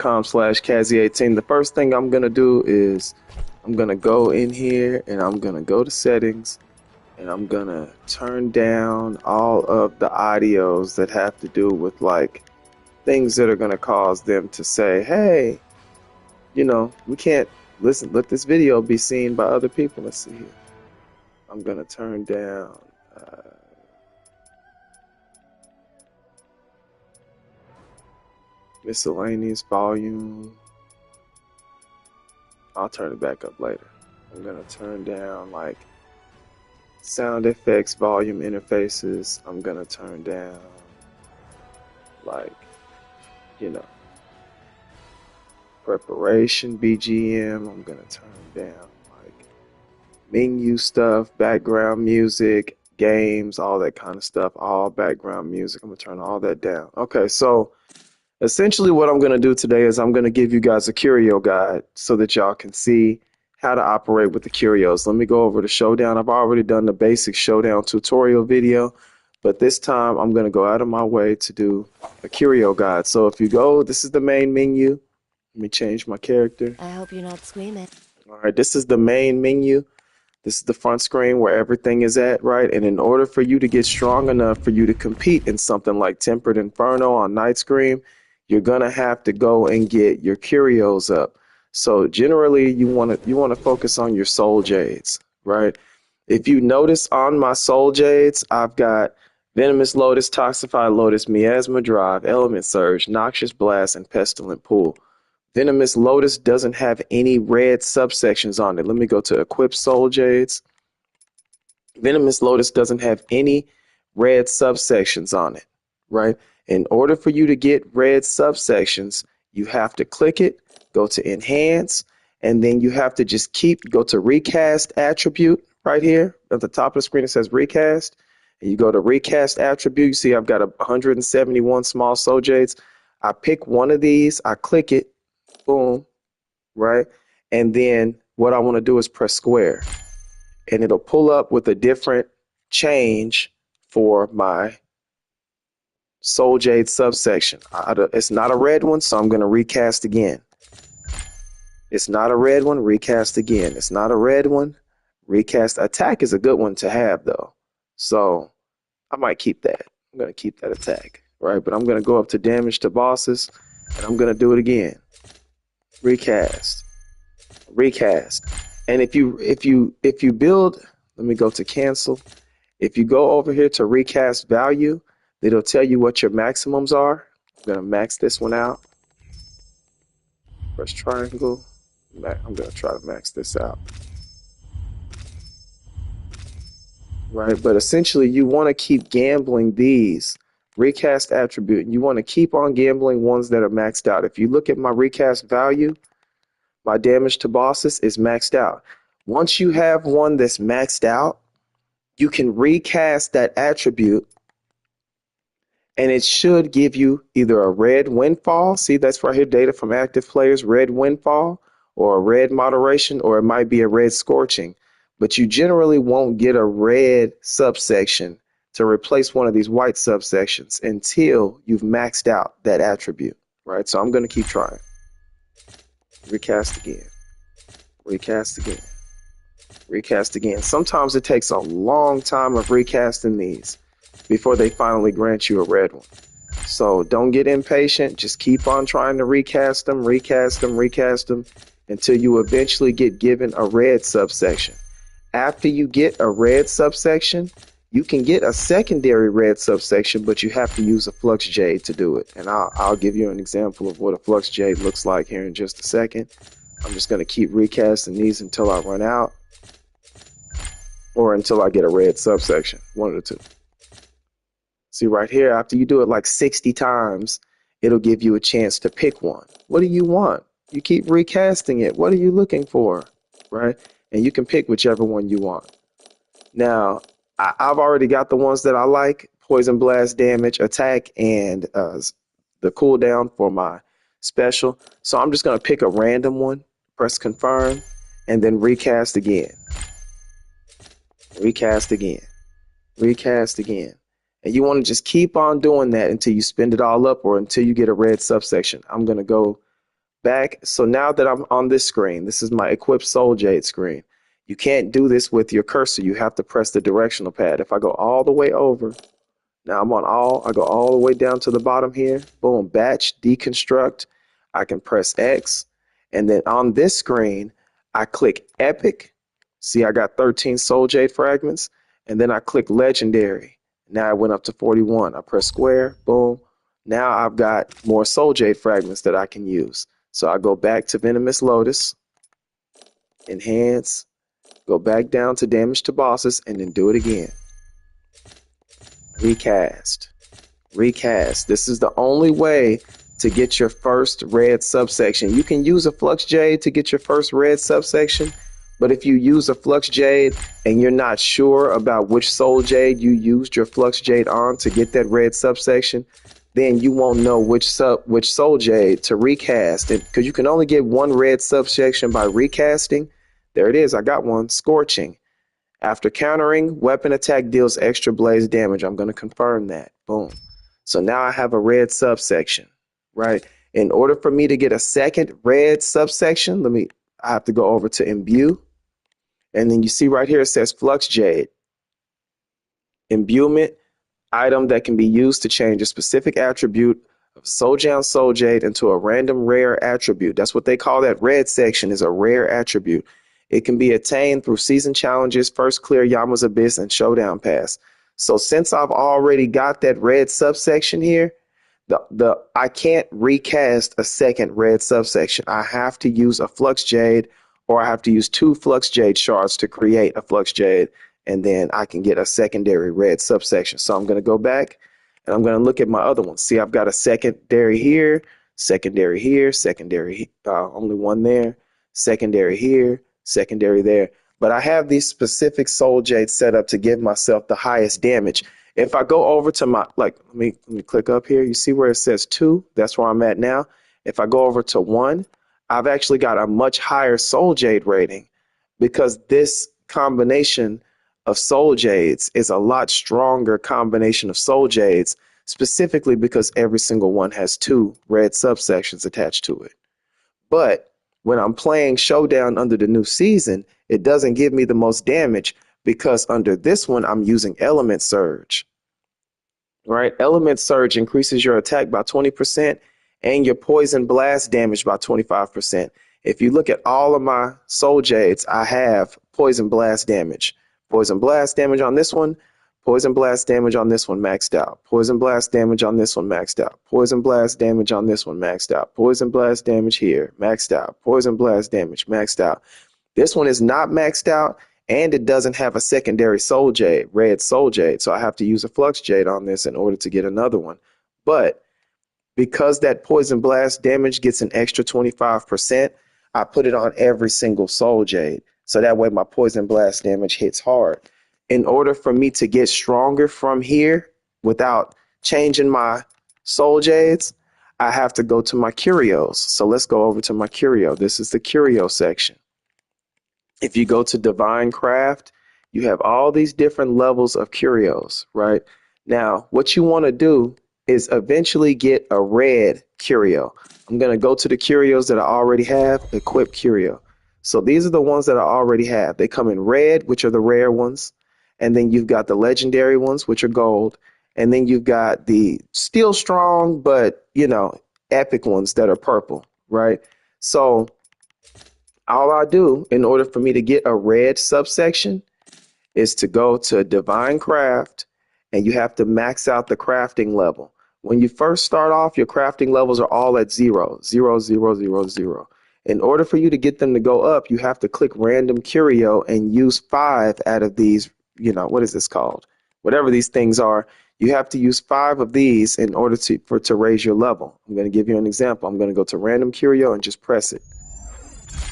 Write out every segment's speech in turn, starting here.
youtube.com/Kazzy18. The first thing I'm gonna do is I'm gonna go in here and I'm gonna go to settings and I'm gonna turn down all of the audios that have to do with like things that are gonna cause them to say, hey, we can't let this video be seen by other people. Let's see here. I'm gonna turn down miscellaneous volume. I'll turn it back up later. I'm gonna turn down like sound effects volume interfaces. I'm gonna turn down like, preparation BGM. I'm gonna turn down like menu stuff, background music, games, all that kind of stuff, all background music. I'm gonna turn all that down. Okay, so essentially what I'm gonna do today is I'm gonna give you guys a curio guide so that y'all can see how to operate with the curios. Let me go over to Showdown. I've already done the basic Showdown tutorial video, but this time I'm gonna go out of my way to do a curio guide. So if you go, this is the main menu. Let me change my character. I hope you're not screaming. All right, this is the main menu. This is the front screen where everything is at, right? And in order for you to get strong enough for you to compete in something like Tempered Inferno on Night Scream, you're gonna have to go and get your curios up. So generally, you want to focus on your soul jades, right? If you notice on my soul jades, I've got Venomous Lotus, Toxified Lotus, Miasma Drive, Element Surge, Noxious Blast, and Pestilent Pool. Venomous Lotus doesn't have any red subsections on it. Let me go to Equip Soul Jades. Venomous Lotus doesn't have any red subsections on it, right? In order for you to get red subsections, you have to click it, go to Enhance, and then you have to just go to Recast Attribute right here. At the top of the screen, it says Recast. And you go to Recast Attribute. You see I've got 171 small soul jades. I pick one of these, I click it, boom, right? And then what I want to do is press square. And it'll pull up with a different change for my Soul Jade subsection. It's not a red one, so I'm going to recast again. It's not a red one, recast again. It's not a red one, recast. Attack is a good one to have, though. So I might keep that. I'm going to keep that attack, right? But I'm going to go up to damage to bosses, and I'm going to do it again. Recast. And if you build, let me go to cancel. If you go over here to recast value, it'll tell you what your maximums are. I'm gonna max this one out. Press triangle. I'm gonna try to max this out. Right, but essentially you want to keep gambling these recast attribute. You want to keep on gambling ones that are maxed out. If you look at my recast value, my damage to bosses is maxed out. Once you have one that's maxed out, you can recast that attribute and it should give you either a red windfall. See, that's right here, data from active players, red windfall, or a red moderation, or it might be a red scorching. But you generally won't get a red subsection to replace one of these white subsections until you've maxed out that attribute, right? So I'm going to keep trying. Recast again. Recast again. Recast again. Sometimes it takes a long time of recasting these before they finally grant you a red one. So don't get impatient. Just keep on trying to recast them until you eventually get given a red subsection. After you get a red subsection, you can get a secondary red subsection, but you have to use a Flux Jade to do it. And I'll give you an example of what a Flux Jade looks like here in just a second. I'm just going to keep recasting these until I run out, or until I get a red subsection, one of the two. See right here, after you do it like 60 times, it'll give you a chance to pick one. What do you want? You keep recasting it. What are you looking for, right? And you can pick whichever one you want. Now, I've already got the ones that I like: Poison Blast, Damage, Attack, and the cooldown for my special. So I'm just going to pick a random one, press confirm, and then recast again. Recast again. Recast again. And you want to just keep on doing that until you spend it all up or until you get a red subsection. I'm going to go back. So now that I'm on this screen, this is my equip soul jade screen. You can't do this with your cursor. You have to press the directional pad. If I go all the way over, now I'm on all, I go all the way down to the bottom here. Boom, batch, deconstruct. I can press X. And then on this screen, I click epic. See, I got 13 soul jade fragments. And then I click legendary. Now I went up to 41. I press square, boom. Now I've got more soul jade fragments that I can use. So I go back to Venomous Lotus, enhance, go back down to damage to bosses, and then do it again. Recast. Recast. This is the only way to get your first red subsection. You can use a Flux Jade to get your first red subsection, but if you use a Flux Jade and you're not sure about which Soul Jade you used your Flux Jade on to get that red subsection, then you won't know which Soul Jade to recast. Because you can only get one red subsection by recasting. There it is. I got one. Scorching. After countering, weapon attack deals extra blaze damage. I'm going to confirm that. Boom. So now I have a red subsection, right? In order for me to get a second red subsection, I have to go over to Imbue. And then you see right here, it says Flux Jade. Imbuement, item that can be used to change a specific attribute of Showdown Soul Jade into a random rare attribute. That's what they call that red section, is a rare attribute. It can be attained through season challenges, first clear Yama's Abyss, and Showdown Pass. So since I've already got that red subsection here, I can't recast a second red subsection. I have to use a Flux Jade, or I have to use 2 Flux Jade shards to create a Flux Jade, and then I can get a secondary red subsection. So I'm going to go back and I'm going to look at my other ones. See, I've got a secondary here, only one there, secondary here, secondary there. But I have these specific soul jades set up to give myself the highest damage. If I go over to my, let me click up here. You see where it says 2? That's where I'm at now. If I go over to 1, I've actually got a much higher soul jade rating, because this combination of soul jades is a lot stronger combination of soul jades, specifically because every single one has 2 red subsections attached to it. But when I'm playing Showdown under the new season, it doesn't give me the most damage, because under this one, I'm using Element Surge. Right? Element Surge increases your attack by 20% and your Poison Blast damage by 25%. If you look at all of my Soul Jades, I have Poison Blast damage. Poison Blast damage on this one, Poison Blast damage on this one maxed out. Poison Blast damage on this one maxed out. Poison Blast damage on this one maxed out. Poison Blast damage here, maxed out. Poison Blast damage maxed out. This one is not maxed out, and it doesn't have a secondary Soul Jade, red Soul Jade. So I have to use a Flux Jade on this in order to get another one. But because that Poison Blast damage gets an extra 25%, I put it on every single Soul Jade. So that way my Poison Blast damage hits hard. In order for me to get stronger from here without changing my Soul Jades, I have to go to my Curios. So let's go over to my Curio. This is the Curio section. If you go to Divine Craft, you have all these different levels of Curios, right? Now, what you want to do is eventually get a red Curio. I'm going to go to the Curios that I already have, equip Curio. So these are the ones that I already have. They come in red, which are the rare ones. And then you've got the legendary ones, which are gold. And then you've got the still strong, but, epic ones that are purple, right? So all I do in order for me to get a red subsection is to go to Divine Craft, and you have to max out the crafting level. When you first start off, your crafting levels are all at 0, 0, 0, 0, 0. In order for you to get them to go up, you have to click Random Curio and use 5 out of these, what is this called? Whatever these things are, you have to use 5 of these in order to raise your level. I'm going to give you an example. I'm going to go to Random Curio and just press it.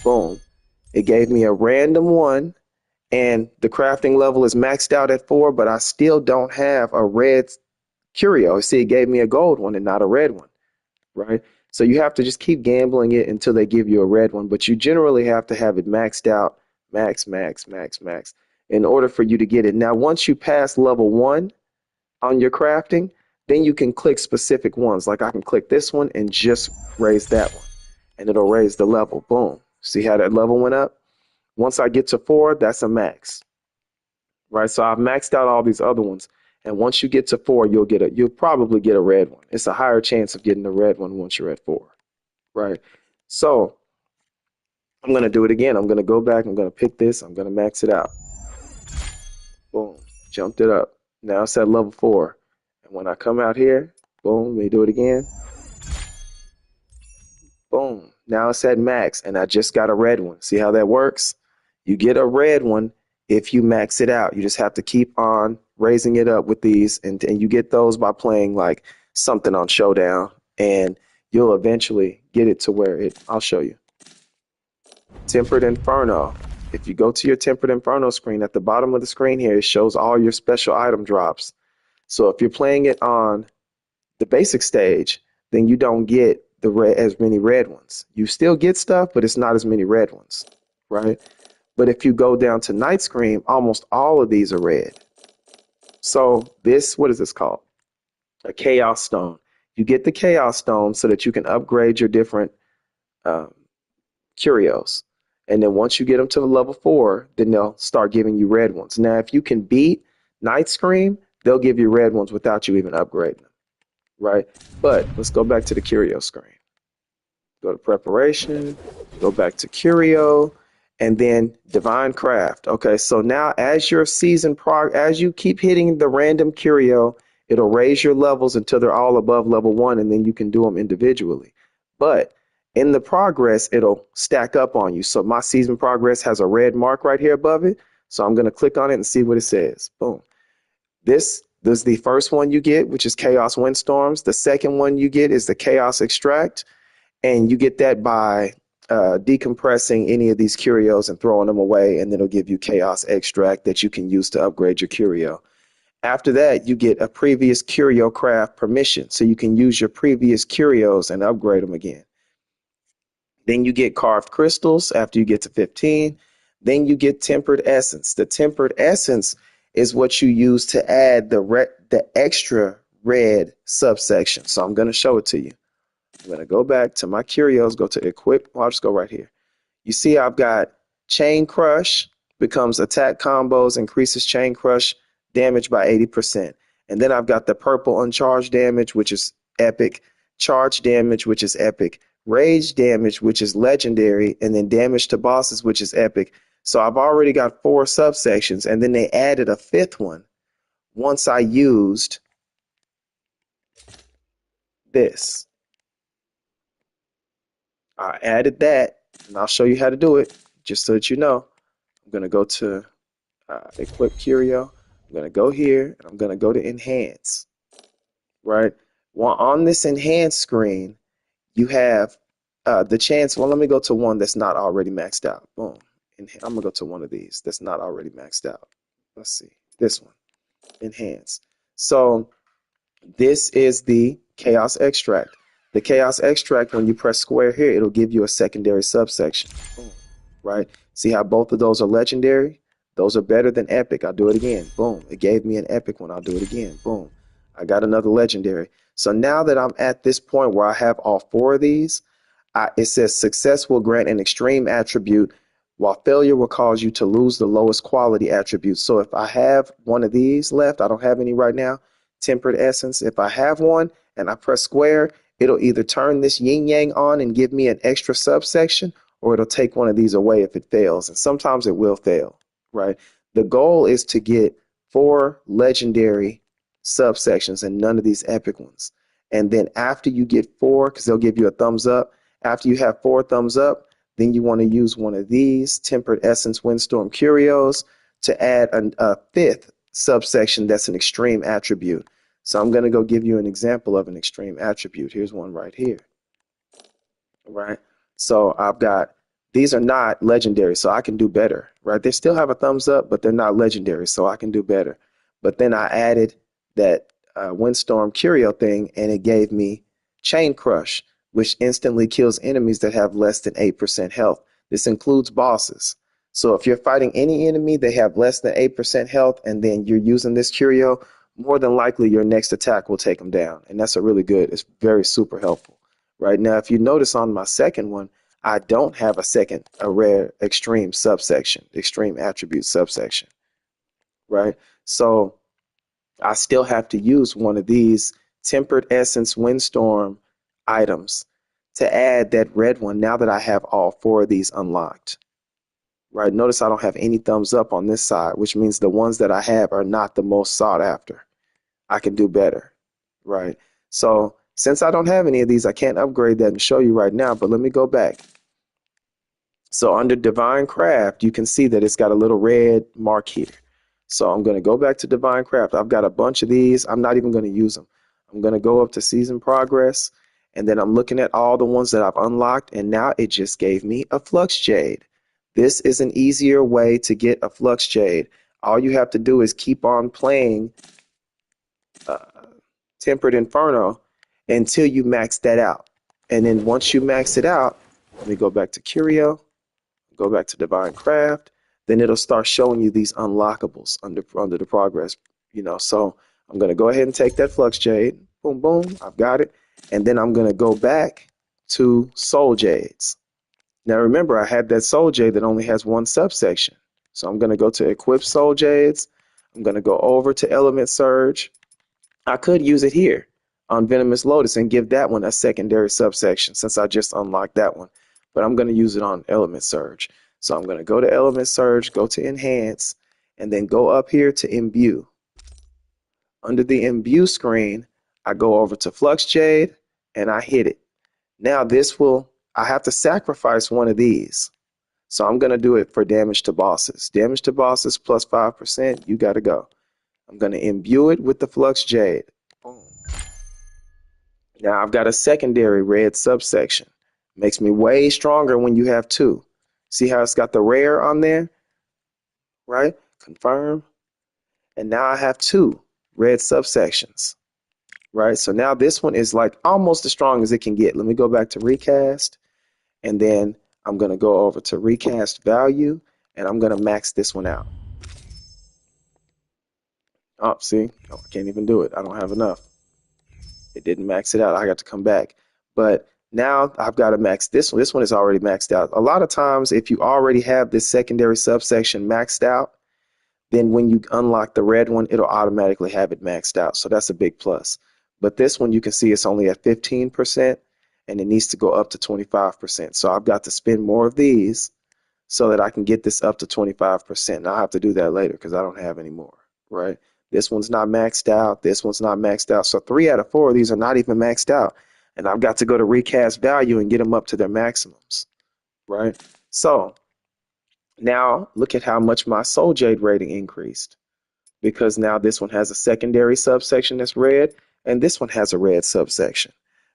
Boom. It gave me a random one, and the crafting level is maxed out at 4, but I still don't have a red Curio. See, it gave me a gold one and not a red one, right? So you have to just keep gambling it until they give you a red one, but you generally have to have it maxed out, max, in order for you to get it. Now, once you pass level 1 on your crafting, then you can click specific ones. Like I can click this one and just raise that one. and it'll raise the level. Boom. See how that level went up? Once I get to 4, that's a max, right? So I've maxed out all these other ones. And once you get to 4, you'll probably get a red one. It's a higher chance of getting a red one once you're at 4, right? So I'm going to do it again. I'm going to go back. I'm going to pick this. I'm going to max it out. Boom. Jumped it up. Now it's at level 4. And when I come out here, boom, let me do it again. Boom. Now it's at max, and I just got a red one. See how that works? You get a red one if you max it out. You just have to keep on raising it up with these, and you get those by playing like something on Showdown, and you'll eventually get it to where I'll show you. Tempered Inferno. If you go to your Tempered Inferno screen, at the bottom of the screen here, it shows all your special item drops. So if you're playing it on the basic stage, then you don't get as many red ones. You still get stuff, but it's not as many red ones, right? But if you go down to Night Scream, almost all of these are red. So what is this called? A Chaos Stone. You get the Chaos Stone so that you can upgrade your different Curios. And then once you get them to level 4, then they'll start giving you red ones. Now, if you can beat Night Scream, they'll give you red ones without you even upgrading them, right? But let's go back to the Curio screen. Go to Preparation, go back to Curio, and then Divine Craft. Okay, so now as your as you keep hitting the random Curio, it'll raise your levels until they're all above level 1, and then you can do them individually. But in the progress, it'll stack up on you. So my season progress has a red mark right here above it. So I'm going to click on it and see what it says. Boom. This is the first one you get, which is Chaos Windstorms. The second one you get is the Chaos Extract. And you get that by decompressing any of these curios and throwing them away. And then it'll give you Chaos Extract that you can use to upgrade your curio. After that, you get a previous curio craft permission. So you can use your previous curios and upgrade them again. Then you get carved crystals after you get to 15. Then you get tempered essence. The tempered essence is what you use to add the extra red subsection. So I'm going to show it to you. I'm going to go back to my curios, go to equip. Well, I'll just go right here. You see I've got Chain Crush, becomes attack combos, increases Chain Crush damage by 80%. And then I've got the purple uncharged damage, which is epic. Charge damage, which is epic. Rage damage, which is legendary, and then damage to bosses, which is epic. So I've already got 4 subsections, and then they added a 5th one once I used this. I added that, and I'll show you how to do it, just so that you know. I'm going to go to Equip Curio. I'm going to go here, and I'm going to go to Enhance, right? Well, on this Enhance screen, you have the chance. Well, let me go to one that's not already maxed out. Boom. And I'm gonna go to one of these that's not already maxed out. Let's see, this one, Enhance. So this is the Chaos Extract. The Chaos Extract, when you press square here, it'll give you a secondary subsection. Boom. Right? See how both of those are legendary? Those are better than epic. I'll do it again. Boom. It gave me an epic one. I'll do it again. Boom. I got another legendary. So now that I'm at this point where I have all 4 of these, it says success will grant an extreme attribute, while failure will cause you to lose the lowest quality attribute. So if I have one of these left, I don't have any right now, Tempered Essence. If I have one and I press square, it'll either turn this yin yang on and give me an extra subsection, or it'll take one of these away if it fails. And sometimes it will fail, right? The goal is to get 4 legendary subsections and none of these epic ones. And then after you get 4, because they'll give you a thumbs up, after you have 4 thumbs up, then you want to use one of these Tempered Essence Windstorm Curios to add a 5th subsection that's an extreme attribute. So I'm going to go give you an example of an extreme attribute. Here's one right here. Right? So I've got, these are not legendary, so I can do better. Right? They still have a thumbs up, but they're not legendary, so I can do better. But then I added that Windstorm Curio thing, and it gave me Chain Crush, which instantly kills enemies that have less than 8% health. This includes bosses. So if you're fighting any enemy, they have less than 8% health, and then you're using this Curio, more than likely your next attack will take them down. And that's a really good, it's very super helpful, Right now, if you notice on my second one, I don't have a rare extreme subsection, extreme attribute subsection, right? So I still have to use one of these tempered essence windstorm items to add that red one now that I have all four of these unlocked. Right? Notice I don't have any thumbs up on this side, which means the ones that I have are not the most sought after. I can do better, right? So since I don't have any of these, I can't upgrade that and show you right now, but let me go back. So under Divine Craft, you can see that it's got a little red mark here. So I'm going to go back to Divine Craft. I've got a bunch of these. I'm not even going to use them. I'm going to go up to Season Progress, and then I'm looking at all the ones that I've unlocked, and now it just gave me a Flux Jade. This is an easier way to get a Flux Jade. All you have to do is keep on playing Tempered Inferno until you max that out. And then once you max it out, let me go back to Curio, go back to Divine Craft, then it'll start showing you these unlockables under the progress, So I'm going to go ahead and take that Flux Jade. Boom, boom, I've got it. And then I'm going to go back to Soul Jades. Now remember, I had that Soul Jade that only has one subsection. So I'm going to go to Equip Soul Jades. I'm going to go over to Element Surge. I could use it here on Venomous Lotus and give that one a secondary subsection since I just unlocked that one. But I'm going to use it on Element Surge. So I'm going to go to Element Surge, go to Enhance, and then go up here to Imbue. Under the Imbue screen, I go over to Flux Jade and I hit it. Now I have to sacrifice one of these. So I'm going to do it for damage to bosses. Damage to bosses plus 5%, you got to go. I'm going to imbue it with the Flux Jade. Boom. Now I've got a secondary red subsection. Makes me way stronger when you have two. See how it's got the rare on there? Right? Confirm. And now I have two red subsections. Right? So now this one is like almost as strong as it can get. Let me go back to recast. And then I'm going to go over to recast value. And I'm going to max this one out. Oh, see? Oh, I can't even do it. I don't have enough. It didn't max it out. I got to come back. But now I've got to max this one. This one is already maxed out. A lot of times, if you already have this secondary subsection maxed out, then when you unlock the red one, it'll automatically have it maxed out. So that's a big plus. But this one, you can see it's only at 15%, and it needs to go up to 25%. So I've got to spend more of these so that I can get this up to 25%. And I'll have to do that later because I don't have any more, right? This one's not maxed out. This one's not maxed out. So 3 out of 4 of these are not even maxed out. And I've got to go to recast value and get them up to their maximums, right? So now look at how much my Soul Jade rating increased because now this one has a secondary subsection that's red and this one has a red subsection.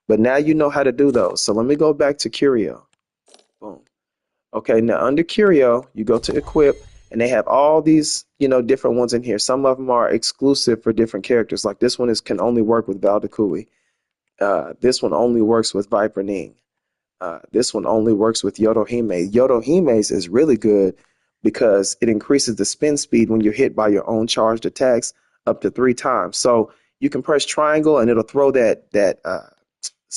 But now you know how to do those. So let me go back to Curio. Boom. Okay, now under Curio, you go to Equip, and they have all these, different ones in here. Some of them are exclusive for different characters. Like this one can only work with Valdekui. This one only works with Viper Ning. This one only works with Yodohime. Yodohime's is really good because it increases the spin speed when you're hit by your own charged attacks up to 3 times. So you can press triangle, and it'll throw that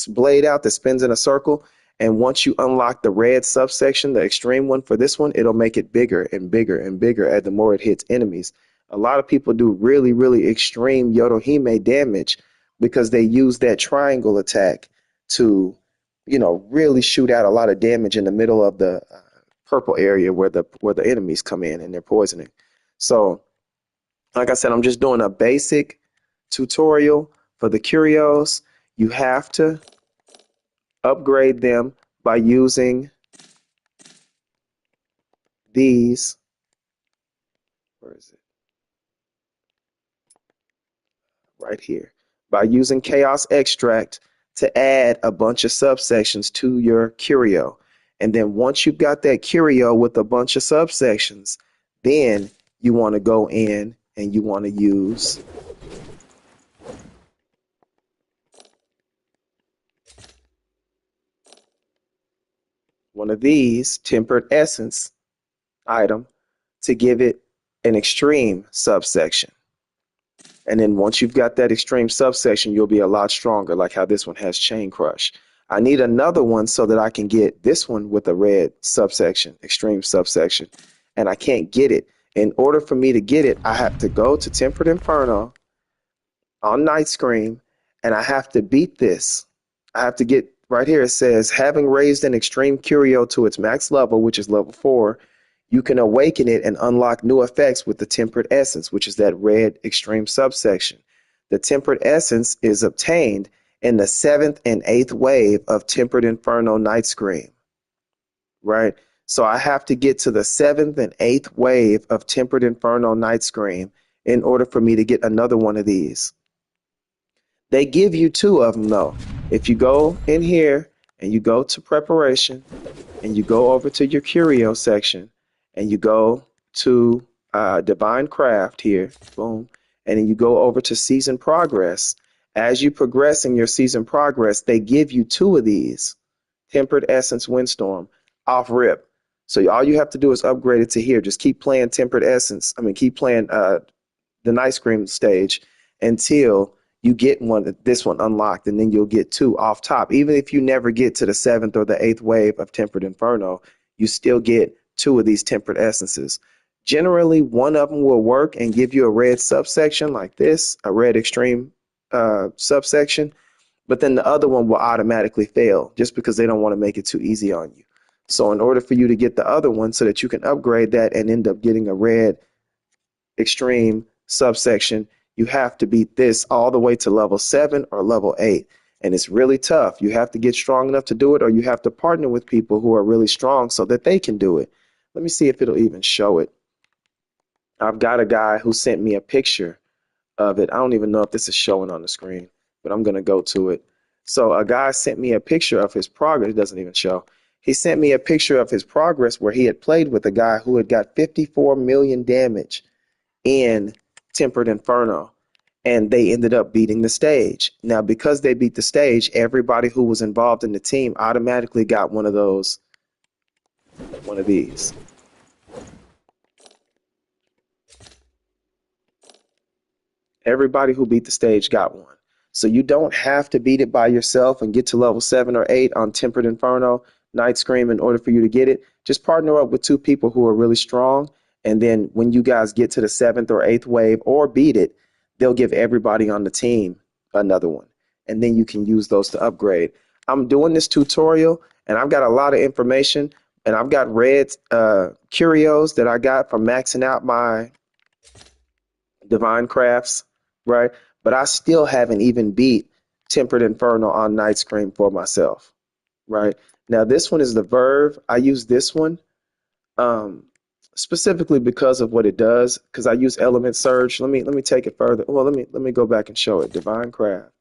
blade out that spins in a circle. And once you unlock the red subsection, the extreme one for this one, it'll make it bigger and bigger and bigger as the more it hits enemies. A lot of people do really, really extreme Yodohime damage because they use that triangle attack to, really shoot out a lot of damage in the middle of the purple area where the enemies come in and they're poisoning. So, like I said, I'm just doing a basic tutorial for the Curios. You have to upgrade them by using these. Where is it? Right here. By using Chaos Extract to add a bunch of subsections to your Curio. And then once you've got that Curio with a bunch of subsections, then you want to go in and you want to use one of these Tempered Essence item to give it an extreme subsection. And then once you've got that extreme subsection, you'll be a lot stronger, like how this one has Chain Crush. I need another one so that I can get this one with a red subsection, extreme subsection, and I can't get it. In order for me to get it, I have to go to Tempered Inferno on Night Scream, and I have to beat this. I have to get right here. It says, having raised an extreme curio to its max level, which is level 4, you can awaken it and unlock new effects with the Tempered Essence, which is that red extreme subsection. The Tempered Essence is obtained in the 7th and 8th wave of Tempered Inferno Night Scream, right? So I have to get to the 7th and 8th wave of Tempered Inferno Night Scream in order for me to get another one of these. They give you 2 of them though. If you go in here and you go to preparation and you go over to your curio section and you go to divine craft here, boom, and then you go over to season progress. As you progress in your season progress, they give you 2 of these Tempered Essence Windstorm off rip. So all you have to do is upgrade it to here. Just keep playing Tempered Essence. Keep playing the Night Scream stage until you get this one unlocked, and then you'll get 2 off top. Even if you never get to the 7th or the 8th wave of Tempered Inferno, you still get 2 of these Tempered Essences. Generally, one of them will work and give you a red subsection like this, a red extreme subsection, but then the other one will automatically fail just because they don't want to make it too easy on you. So in order for you to get the other one so that you can upgrade that and end up getting a red extreme subsection, you have to beat this all the way to level 7 or level 8. And it's really tough. You have to get strong enough to do it, or you have to partner with people who are really strong so that they can do it. Let me see if it'll even show it. I've got a guy who sent me a picture of it. I don't even know if this is showing on the screen, but I'm going to go to it. So a guy sent me a picture of his progress. It doesn't even show. He sent me a picture of his progress where he had played with a guy who had got 54 million damage in Tempered Inferno, and they ended up beating the stage. Now, because they beat the stage, everybody who was involved in the team automatically got one of these. Everybody who beat the stage got one. So you don't have to beat it by yourself and get to level 7 or 8 on Tempered Inferno, Night Scream in order for you to get it. Just partner up with 2 people who are really strong. And then when you guys get to the 7th or 8th wave or beat it, they'll give everybody on the team another one. And then you can use those to upgrade. I'm doing this tutorial and I've got a lot of information, and I've got red curios that I got from maxing out my divine crafts, right? But I still haven't even beat Tempered Inferno on Night Scream for myself, right? Now this one is the Verve. I use this one specifically because of what it does, because I use Element Surge. Let me take it further. Well, let me go back and show it. Divine Craft.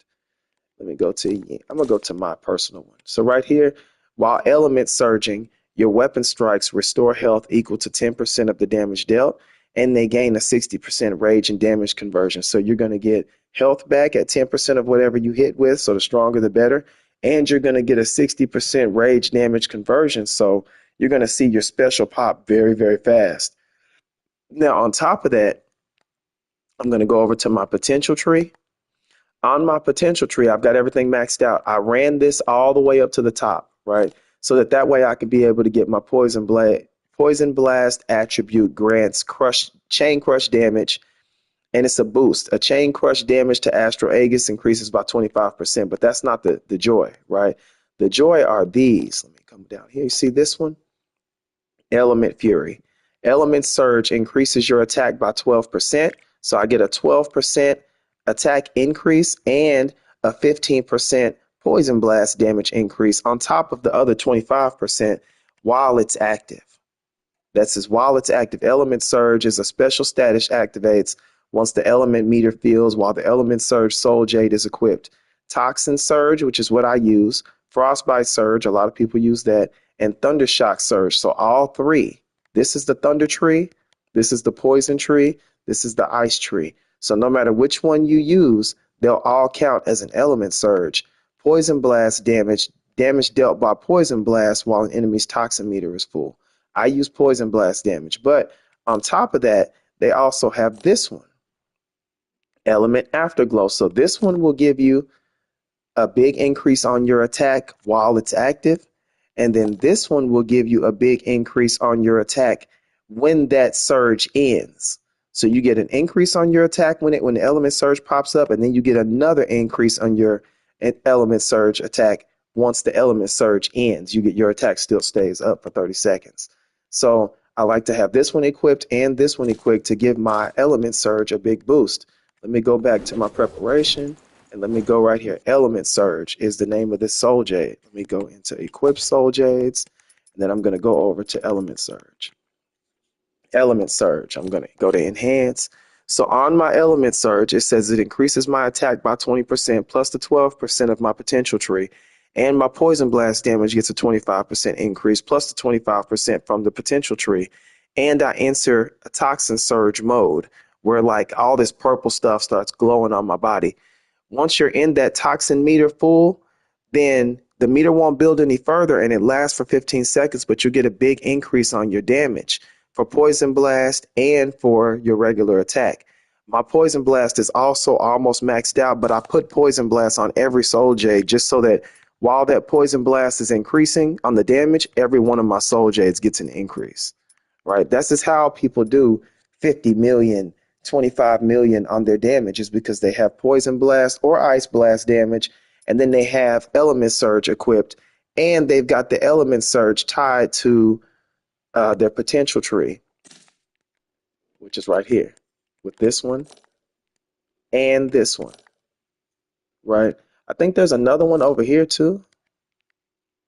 I'm gonna go to my personal one. So right here, while element surging, your weapon strikes restore health equal to 10% of the damage dealt, and they gain a 60% rage and damage conversion. So you're gonna get health back at 10% of whatever you hit with, so the stronger the better, and you're gonna get a 60% rage damage conversion. So you're gonna see your special pop very, very fast. Now on top of that, I'm gonna go over to my potential tree. On my potential tree, I've got everything maxed out. I ran this all the way up to the top, right? So that way I could be able to get my Poison Blast attribute grants chain crush damage, and it's a boost. A chain crush damage to Astral Aegis increases by 25%, but that's not the joy, right? The joy are these. Let me come down here. You see this one? Element Fury. Element Surge increases your attack by 12%. So I get a 12% attack increase and a 15% Poison Blast damage increase on top of the other 25% while it's active. That's just while it's active. Element Surge is a special status activates once the element meter fills while the Element Surge Soul Jade is equipped. Toxin Surge, which is what I use, Frostbite Surge, a lot of people use that, and Thundershock Surge. So all 3. This is the Thunder Tree, this is the Poison Tree, this is the Ice Tree. So no matter which one you use, they'll all count as an element surge. Poison Blast damage dealt by Poison Blast while an enemy's toxin meter is full. I use Poison Blast damage, but on top of that, they also have this one, Element Afterglow. So this one will give you a big increase on your attack while it's active. And then this one will give you a big increase on your attack when that surge ends. So you get an increase on your attack when the element surge pops up, and then you get another increase on your element surge attack once the element surge ends. Your attack still stays up for 30 seconds. So I like to have this one equipped and this one equipped to give my element surge a big boost. Let me go back to my preparation. And let me go right here. Element Surge is the name of this Soul Jade. Let me go into Equip Soul Jades. And then I'm going to go over to Element Surge. Element Surge. I'm going to go to Enhance. So on my Element Surge, it says it increases my attack by 20% plus the 12% of my potential tree. And my Poison Blast damage gets a 25% increase plus the 25% from the potential tree. And I enter a Toxin Surge mode where like all this purple stuff starts glowing on my body. Once you're in that toxin meter full, then the meter won't build any further and it lasts for 15 seconds, but you'll get a big increase on your damage for Poison Blast and for your regular attack. My Poison Blast is also almost maxed out, but I put Poison Blast on every Soul Jade just so that while that Poison Blast is increasing on the damage, every one of my Soul Jades gets an increase, right? That's just how people do 50 million 25 million on their damage is because they have Poison Blast or Ice Blast damage, and then they have Element Surge equipped, and they've got the Element Surge tied to their potential tree, which is right here with this one and this one, right? I think there's another one over here too,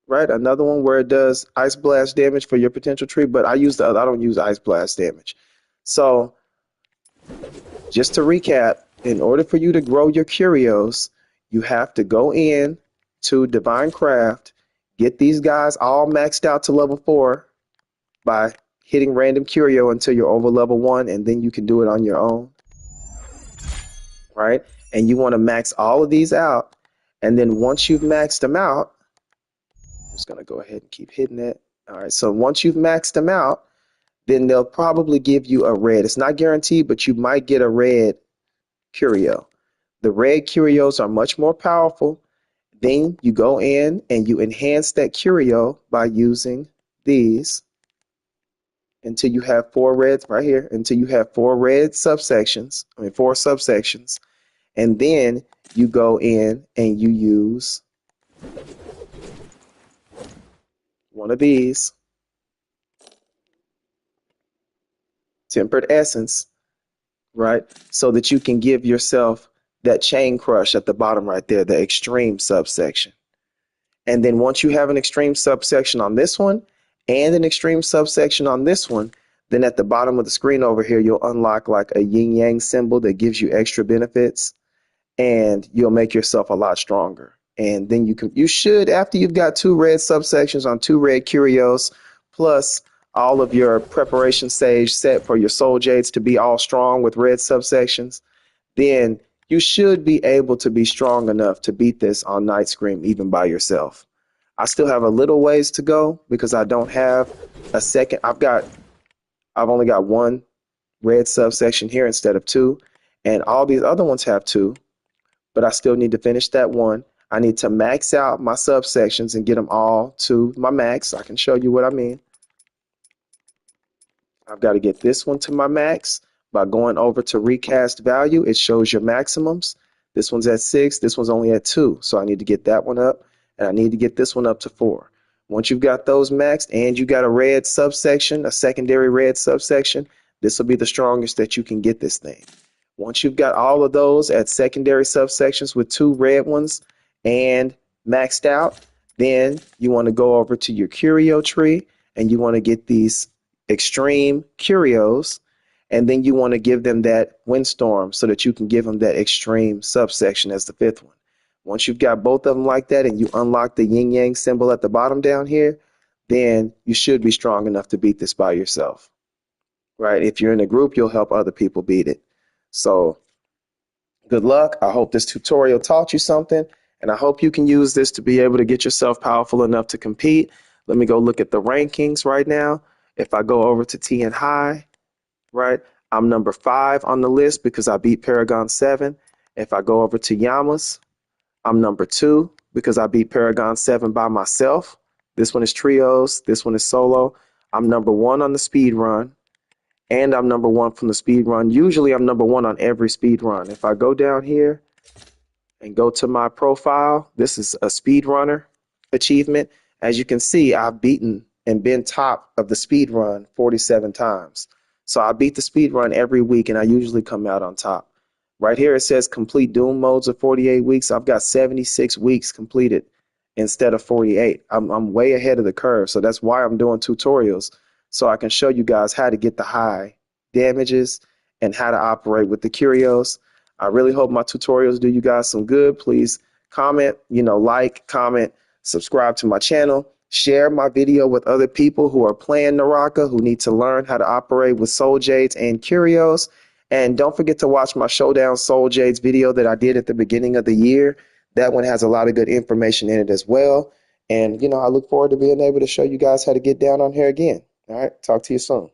right? Another one where it does Ice Blast damage for your potential tree, but I use the other. I don't use Ice Blast damage. So just to recap, in order for you to grow your Curios, you have to go in to Divine Craft, get these guys all maxed out to level 4 by hitting random Curio until you're over level 1, and then you can do it on your own, right? And you want to max all of these out, and then once you've maxed them out, I'm just going to go ahead and keep hitting it. All right, so once you've maxed them out, then they'll probably give you a red. It's not guaranteed, but you might get a red Curio. The red Curios are much more powerful. Then you go in and you enhance that Curio by using these until you have 4 reds right here, until you have 4 red subsections, 4 subsections. And then you go in and you use one of these, Tempered Essence, right? So that you can give yourself that Chain Crush at the bottom right there, the extreme subsection. And then once you have an extreme subsection on this one and an extreme subsection on this one, then at the bottom of the screen over here, you'll unlock like a yin yang symbol that gives you extra benefits, and you'll make yourself a lot stronger. And then you should, after you've got 2 red subsections on 2 red Curios, plus all of your preparation sage set for your Soul Jades to be all strong with red subsections, then you should be able to be strong enough to beat this on Night Scream even by yourself. I still have a little ways to go because I don't have a second. I've only got 1 red subsection here instead of 2, and all these other ones have 2, but I still need to finish that 1. I need to max out my subsections and get them all to my max. I can show you what I mean. I've got to get this one to my max by going over to recast value. It shows your maximums. This one's at 6. This one's only at 2. So I need to get that one up, and I need to get this one up to 4. Once you've got those maxed and you got a red subsection, a secondary red subsection, this will be the strongest that you can get this thing. Once you've got all of those at secondary subsections with 2 red ones and maxed out, then you want to go over to your Curio tree and you want to get these extreme Curios, and then you want to give them that Windstorm so that you can give them that extreme subsection as the 5th one. Once you've got both of them like that and you unlock the yin yang symbol at the bottom down here, then you should be strong enough to beat this by yourself, right? If you're in a group, you'll help other people beat it. So good luck. I hope this tutorial taught you something, and I hope you can use this to be able to get yourself powerful enough to compete. Let me go look at the rankings right now. If I go over to Tianhi, right, I'm number 5 on the list because I beat Paragon 7. If I go over to Yamas, I'm number 2 because I beat Paragon 7 by myself. This one is trios. This one is solo. I'm number 1 on the speed run, and I'm number 1 from the speed run. Usually I'm number 1 on every speed run. If I go down here and go to my profile, this is a speed runner achievement. As you can see, I've beaten and been top of the speed run 47 times. So I beat the speed run every week, and I usually come out on top. Right here it says complete Doom modes of 48 weeks. I've got 76 weeks completed instead of 48. I'm way ahead of the curve. So that's why I'm doing tutorials, so I can show you guys how to get the high damages and how to operate with the Curios. I really hope my tutorials do you guys some good. Please comment, like, comment, subscribe to my channel, share my video with other people who are playing Naraka, who need to learn how to operate with Soul Jades and Curios. And don't forget to watch my Showdown Soul Jades video that I did at the beginning of the year. That one has a lot of good information in it as well. And, I look forward to being able to show you guys how to get down on here again. All right, talk to you soon.